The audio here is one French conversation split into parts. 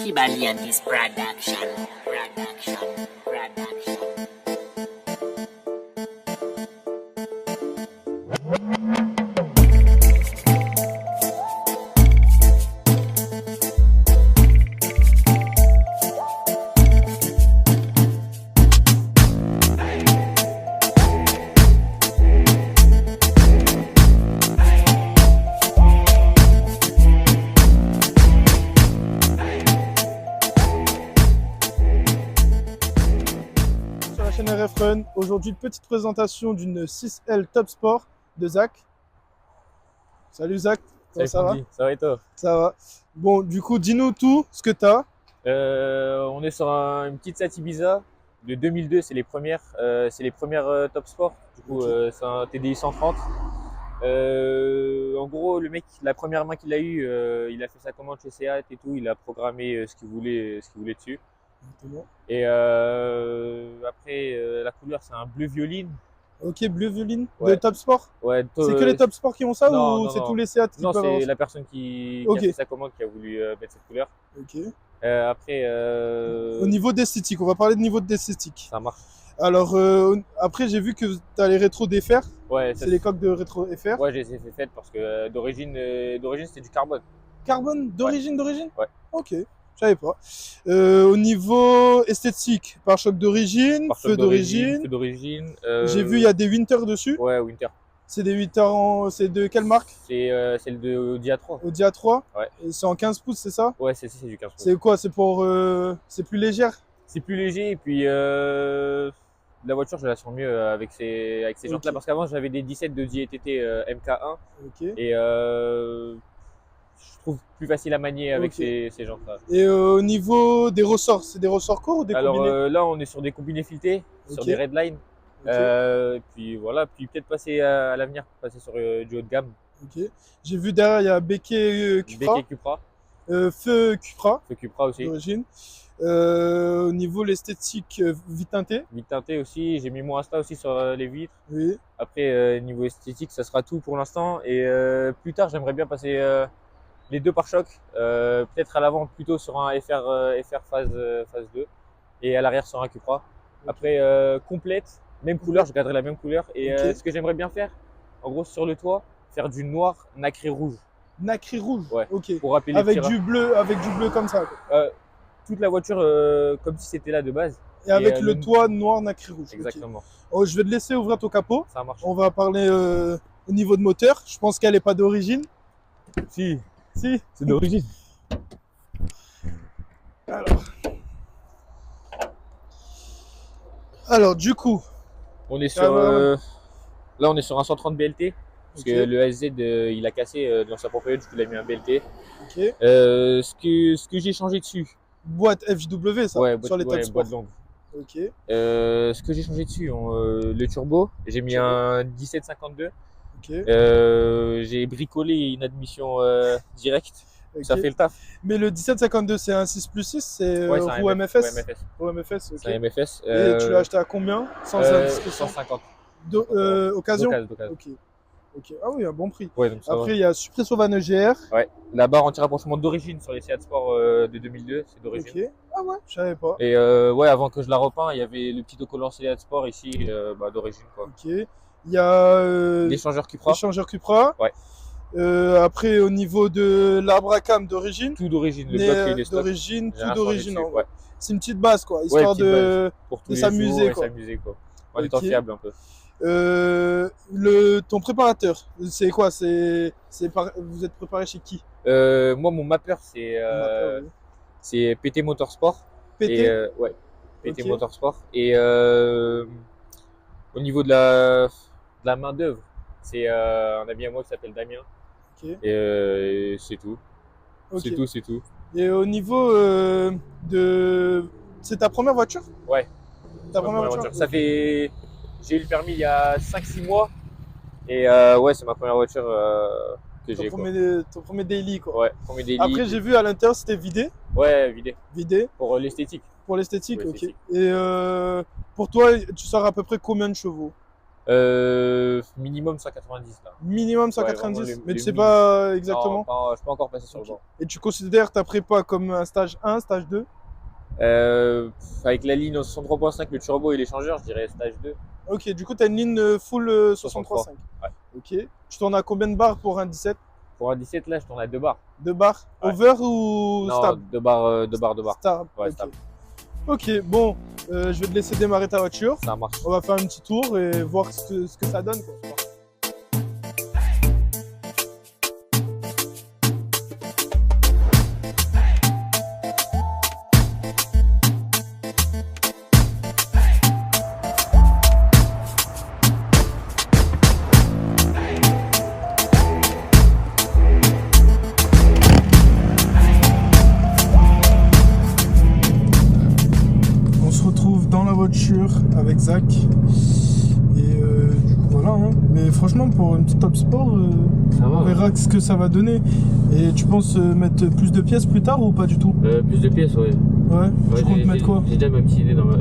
Kibaliantis Production. Sur la chaîne RF Run, aujourd'hui une petite présentation d'une 6L Top Sport de Zach. Salut Zach, comment ça va? Ça va et toi? Ça va. Bon, du coup, dis-nous tout ce que tu as. On est sur une petite Sat Ibiza de 2002, c'est les premières Top Sport. Du coup, Ok. c'est un TDI 130. En gros, le mec, la première main qu'il a eue, il a fait sa commande chez Seat et tout, il a programmé ce qu'il voulait dessus. Exactement. Et après, la couleur, c'est un bleu violine. Ok, bleu violine de Ouais. Top Sport. Ouais, C'est que les Top Sport qui ont ça non, ou non, c'est non. tous les Seat qui Non, peuvent avoir c'est ça? la personne qui Ok. a fait sa commande qui a voulu mettre cette couleur. Ok. Après, Au niveau d'esthétique, on va parler de niveau d'esthétique. ça marche. Alors, après, j'ai vu que tu as les rétros d'FR. Ouais, ça, C'est les coques de rétro FR. ouais, je les ai fait faites parce que d'origine c'était du carbone. Carbone d'origine, d'origine? Ouais. Ok, je savais pas. Au niveau esthétique, pare-choc d'origine, Pare-choc feu d'origine. Feu d'origine. J'ai vu, il y a des Winter dessus. Ouais, Winter. C'est des Winter c'est de quelle marque? C'est celle de Audi A3. Audi A3. Ouais. Et c'est en 15 pouces, c'est ça? Ouais, c'est du 15 pouces. C'est quoi? C'est pour. C'est plus légère? C'est plus léger et puis la voiture, je la sens mieux avec ces jantes-là Ok. parce qu'avant j'avais des 17 de TT MK1 Ok. et je trouve plus facile à manier avec Ok. ces jantes-là. Et au niveau des ressorts, c'est des ressorts courts ou des Alors combinés? là, on est sur des combinés filetés, sur Ok. des redlines. Ok. Puis voilà, puis peut-être passer à l'avenir, passer sur du haut de gamme. Ok. J'ai vu derrière, il y a Beke Cupra. BK Cupra, Feu Cupra Feu Cupra aussi. d'origine. Au niveau l'esthétique, vite teinté. Vite teinté aussi, j'ai mis mon Insta aussi sur les vitres. Oui. Après, niveau esthétique, ça sera tout pour l'instant. Et plus tard, j'aimerais bien passer les deux pare-chocs. Peut-être à l'avant plutôt sur un FR phase 2 et à l'arrière sur un Cupra. Ok. Après, complète, même couleur, je garderai la même couleur. Et Ok. ce que j'aimerais bien faire, en gros, sur le toit, faire du noir nacré rouge. Nacré rouge. Ouais, Ok. pour rappeler les Avec petits du bleu comme ça, quoi. toute la voiture comme si c'était là de base. Et avec le le toit noir nacré rouge. Ok. Exactement. Oh, je vais te laisser ouvrir ton capot. Ça marche. On va parler au niveau de moteur. Je pense qu'elle n'est pas d'origine. Si, Si. c'est d'origine. Alors, du coup. On est sur, ouais. là, on est sur un 130 BLT. Parce Ok. que le SZ, il a cassé dans sa propriété, du coup, il a mis un BLT. Ok. Ce que j'ai changé dessus. Boîte FJW, ça. Ouais, Sur les Top boîte Sport. longue. Ok. Ce que j'ai changé dessus, le turbo, j'ai mis Turbo. un 1752. Ok. J'ai bricolé une admission directe. Ok. Ça fait le taf. Mais le 1752, c'est un 6+6, c'est Ouais, c'est un roue Ouais, MFS. MFS. Roue MFS, ok. C'est un MFS. Et tu l'as acheté à combien? Sans indiscrétion. 150. Occasion? D'occasion. Ok. Ok. Ah oui, un bon prix. Ouais, donc ça va. Après, il y a Suppresso Van EGR. Ouais. La barre anti-rapprochement d'origine sur les Seat Sport de 2002, c'est d'origine. Ok. Ah ouais, je savais pas. Et ouais, avant que je la repeins, il y avait le petit autocollant Seat Sport ici, d'origine quoi. Ok. Il y a L'échangeur Cupra, l'échangeur Cupra. Ouais. Après, au niveau de l'arbre à cam d'origine. tout d'origine, le Né, bloc il est stock. d'origine, J'ai tout rien changé d'origine. dessus, En gros. ouais. C'est une petite base, quoi. Ouais, Histoire petite base pour tous de les s'amuser, jours et quoi. s'amuser quoi. En Ok. étant fiable un peu. Ton préparateur, c'est quoi? Vous êtes préparé chez qui? Moi, mon mapper, Mapper, oui. c'est PT Motorsport. PT? Et, ouais, PT Ok. Motorsport. Et au niveau de la main d'œuvre, c'est un ami à moi qui s'appelle Damien. Ok. Et c'est tout. Ok. C'est tout. Et au niveau de... C'est ta première voiture? Ouais. Ta première voiture? Ça fait. J'ai eu le permis il y a 5-6 mois. Et ouais, c'est ma première voiture que j'ai. Ton premier daily, quoi. Ouais, premier daily. Après, j'ai vu à l'intérieur, c'était vidé. Ouais, vidé. Vidé. Pour l'esthétique. Pour l'esthétique, Pour ok. l'esthétique. Et pour toi, tu sors à peu près combien de chevaux? Minimum 190 là. Minimum vraiment 190, le- mais le tu sais minimum. pas exactement. Non, je peux encore passer sur Ok. le banc. Et tu considères ta prépa comme un stage 1, stage 2? Avec la ligne au 63.5, le turbo et l'échangeur, je dirais stage 2. Ok, du coup, tu as une ligne full 63.5. Ouais. Ok. Tu tournes à combien de bars pour un 17? Pour un 17, là, je tourne à 2 bars. 2 bars Ouais. over ou Non, stable? 2 bars, 2 bars, 2 bars. Stable. Ouais, ok. stable. Ok, bon, je vais te laisser démarrer ta voiture. Ça marche. On va faire un petit tour et voir ce que ça donne, quoi. On se retrouve dans la voiture avec Zach. Et du coup, voilà. Hein. Mais franchement, pour une petite top sport, Ça on va. verra ce que ça va donner. Et tu penses mettre plus de pièces plus tard ou pas du tout? Plus de pièces, ouais. Ouais. Tu comptes mettre quoi? J'ai déjà ma petite idée dans ma.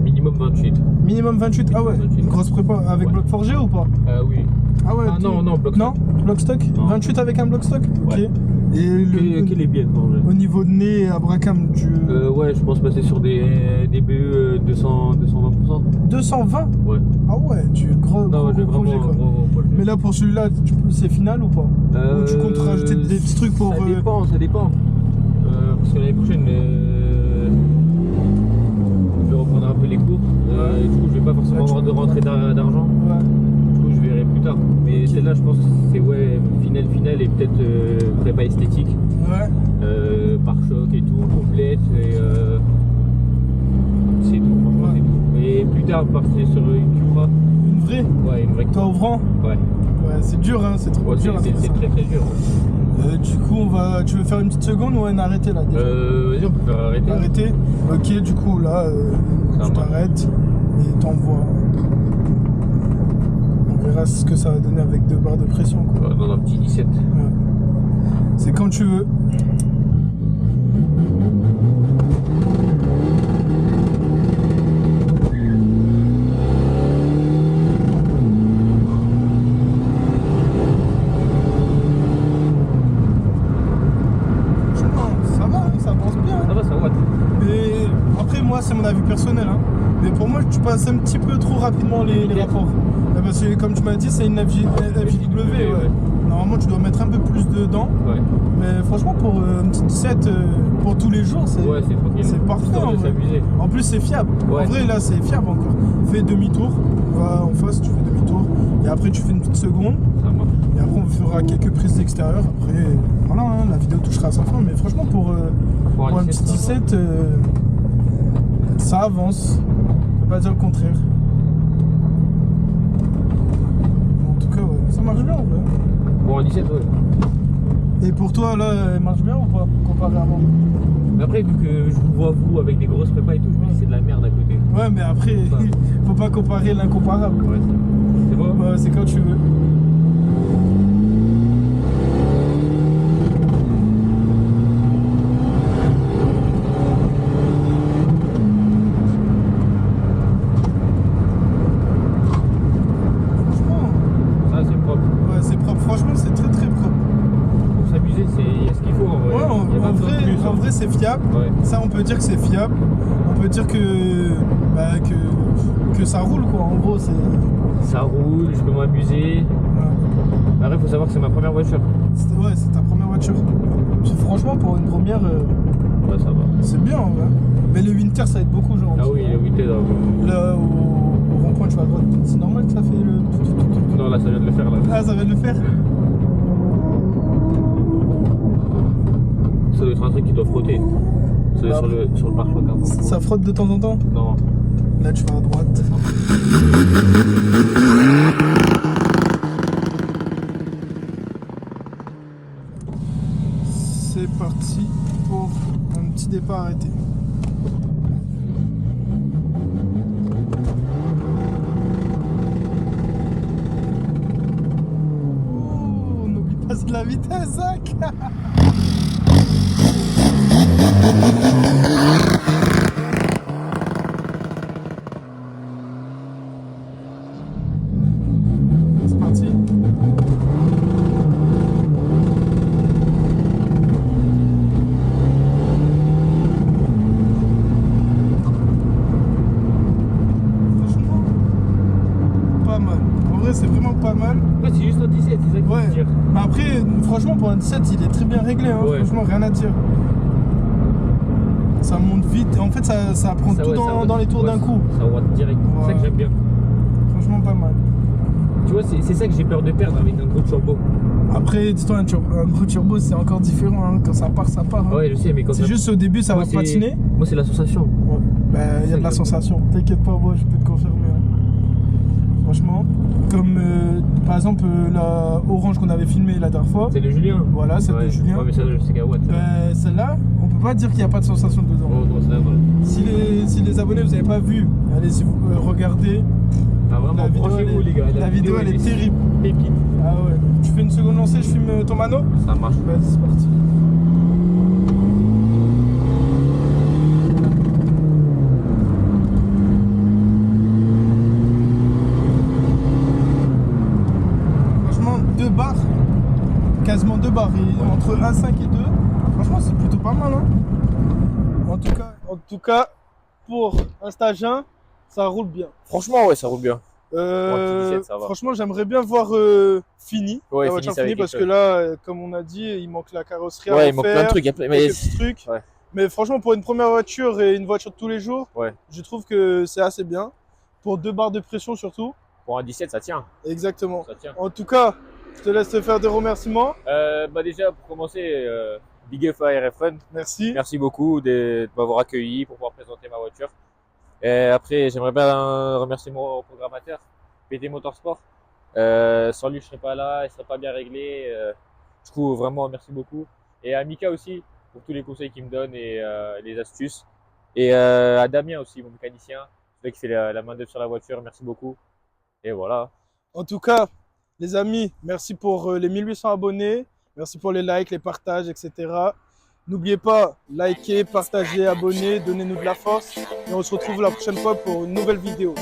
Minimum 28. Minimum 28? Ah ouais, 28. une grosse prépa. Avec Ouais. bloc forgé ou pas? Oui. Ah ouais. Ah ok. non, bloc. Non, bloc stock? Non. 28 avec un bloc stock? Ok. Ouais. Et Que les biais, au niveau de nez à Bracam, Ouais, je pense passer sur des BE 220%. 220? Ouais. Ah ouais, tu gros Non, j'ai projet vraiment quoi. gros projet. Mais là pour celui-là, c'est final ou pas? Ou tu comptes rajouter des petits trucs pour. Ça dépend, ça dépend. Parce que l'année prochaine, je vais reprendre un peu les cours. Ouais. Et du coup, je vais pas forcément Là, tu avoir de peux- rentrée d'argent. Ouais. Du coup, je verrai plus tard. Mais Ok. celle-là, je pense que c'est finale et peut-être prépa esthétique. Ouais. Pare-choc et tout, complète. Et c'est tout, franchement, Ouais. c'est tout. Et plus tard, partir sur une Cupra. Une vraie? Ouais, une vraie Toi ouvrant? Ouais, Ouais, c'est dur, hein, c'est trop ouais dur à faire c'est ça. très très dur. Du coup, tu veux faire une petite seconde ou un arrêté là déjà? Vas-y, on peut faire arrêter. Arrêter? Ok, du coup là, Ça tu marche. t'arrêtes et t'envoies. On verra ce que ça va donner avec 2 barres de pression quoi. Dans un petit 17. Ouais. C'est quand tu veux. Ça va, hein, ça avance bien. Ça va, ça watt. Mais après, moi, c'est mon avis personnel. Hein. Mais pour moi, tu passes un petit peu trop rapidement les rapports. Parce que, comme tu m'as dit, c'est une FJW. Ouais. Normalement, tu dois mettre un peu plus dedans. Ouais. Mais franchement, pour un petit 17, pour tous les jours, c'est Ouais, c'est tranquille. c'est parfait. Histoire En de vrai. s'amuser. En plus, c'est fiable. Ouais. En vrai, là, c'est fiable encore. Fais demi-tour. Va en face, tu fais demi-tour. Et après, tu fais une petite seconde. Ça marche. Et après, on fera quelques prises d'extérieur. Après, voilà, hein, la vidéo touchera à sa fin. Mais franchement, pour un petit 17, ça avance. On peut pas dire le contraire. En tout cas, ouais, ça marche bien en vrai. Bon, en 17, ouais. Et pour toi, là, elle marche bien ou pas, comparé à avant? Mais après, vu que je vous vois vous avec des grosses prépas et tout, je me dis c'est de la merde à côté. Ouais, mais après, Ouais. faut pas comparer l'incomparable. Ouais, c'est bon. Ouais, c'est quand tu veux. Franchement, Ça, c'est propre. ouais, c'est propre. Franchement, c'est très très propre. Pour s'amuser, il y a ce qu'il faut en vrai. Ouais, Il y a pas en besoin de vrai, plus, en hein. vrai, c'est fiable. Ouais. Ça, on peut dire que c'est fiable. On peut dire que ça roule, quoi. En gros, c'est. Ça roule, je peux m'amuser. Ouais. Après, il faut savoir que c'est ma première voiture. Ouais, c'est ta première voiture. Franchement, pour une première, Ouais, ça va. c'est bien en vrai. Mais les Winter, ça aide beaucoup, genre. Ah oui, le week-end. Là, au rond-point, tu vas à droite. C'est normal que ça fait le. Non, là, ça vient de le faire là. Ah, ça va de le faire. Ça doit être un truc qui doit frotter. Ça doit être sur le pare-choc. Hein. Ça frotte de temps en temps. Non. Là, tu vas à droite. C'est parti pour un petit départ arrêté. Oh, n'oublie pas de la vitesse, Zach. pas mal. Ouais, c'est juste un 17, c'est ça qu'il Ouais. faut dire. Mais après, franchement, pour un 17, il est très bien réglé. Hein. Ouais. Franchement, rien à dire. Ça monte vite. En fait, ça prend Ça, tout ouais, dans les tours ouais, d'un coup. Ça watt direct. C'est ça que j'aime bien. Franchement, pas mal. Tu vois, c'est ça que j'ai peur de perdre avec un gros turbo. Après, dis-toi, un gros turbo, c'est encore différent. Hein. Quand ça part, ça part. Hein. Ouais, je sais, mais quand C'est ça... juste au début, ça Moi, va c'est- patiner. Moi, c'est la sensation. Ouais. Ben, il y a de la sensation. T'inquiète pas, moi, je peux te confirmer. Hein. Franchement, comme par exemple la Orange qu'on avait filmé la dernière fois. C'est le Julien. Voilà, celle de Julien. Ouais, mais ça, je sais qu'à watt. Ben, celle-là, on peut pas dire qu'il n'y a pas de sensation dedans. Oh non, c'est la vraie. Si les abonnés vous n'avez pas vu, allez-y regardez. Ah, vraiment, La vidéo, branchez-vous, les gars. la vidéo elle est terrible. Pépite. Ah ouais. Tu fais une seconde lancée, je filme ton mano. Ça marche. Vas-y, c'est parti. Franchement, 2 barres, quasiment 2 barres, et entre 1,5 et 2. Franchement, c'est plutôt pas mal. Hein. En tout cas, pour un stage 1, ça roule bien. Franchement, ouais, ça roule bien. Pour un petit 17, ça va. Franchement, j'aimerais bien voir fini. Ouais, la fini, voiture ça va finie être parce quelque que là, comme on a dit, il manque la carrosserie à Ouais, il manque refaire, plein de trucs. Il y a plein- mais- quelques petits trucs. Ouais. Mais franchement, pour une première voiture et une voiture de tous les jours, Ouais. je trouve que c'est assez bien. Pour 2 barres de pression surtout. Pour un 17, ça tient. Exactement. Ça tient. En tout cas, je te laisse te faire des remerciements. Bah déjà, pour commencer, big up à RF Run. Merci. Merci beaucoup de m'avoir accueilli pour pouvoir présenter ma voiture. Et après, j'aimerais bien remercier mon programmateur, PT Motorsport. Sans lui, je serais pas là, il serait pas bien réglé. Du coup, vraiment, merci beaucoup. Et à Mika aussi, pour tous les conseils qu'il me donne et les astuces. Et à Damien aussi, mon mécanicien, celui qui fait la main d'œuvre sur la voiture. Merci beaucoup. Et voilà. En tout cas, les amis, merci pour les 1800 abonnés. Merci pour les likes, les partages, etc. N'oubliez pas, likez, partagez, abonnez, donnez-nous de la force. Et on se retrouve la prochaine fois pour une nouvelle vidéo.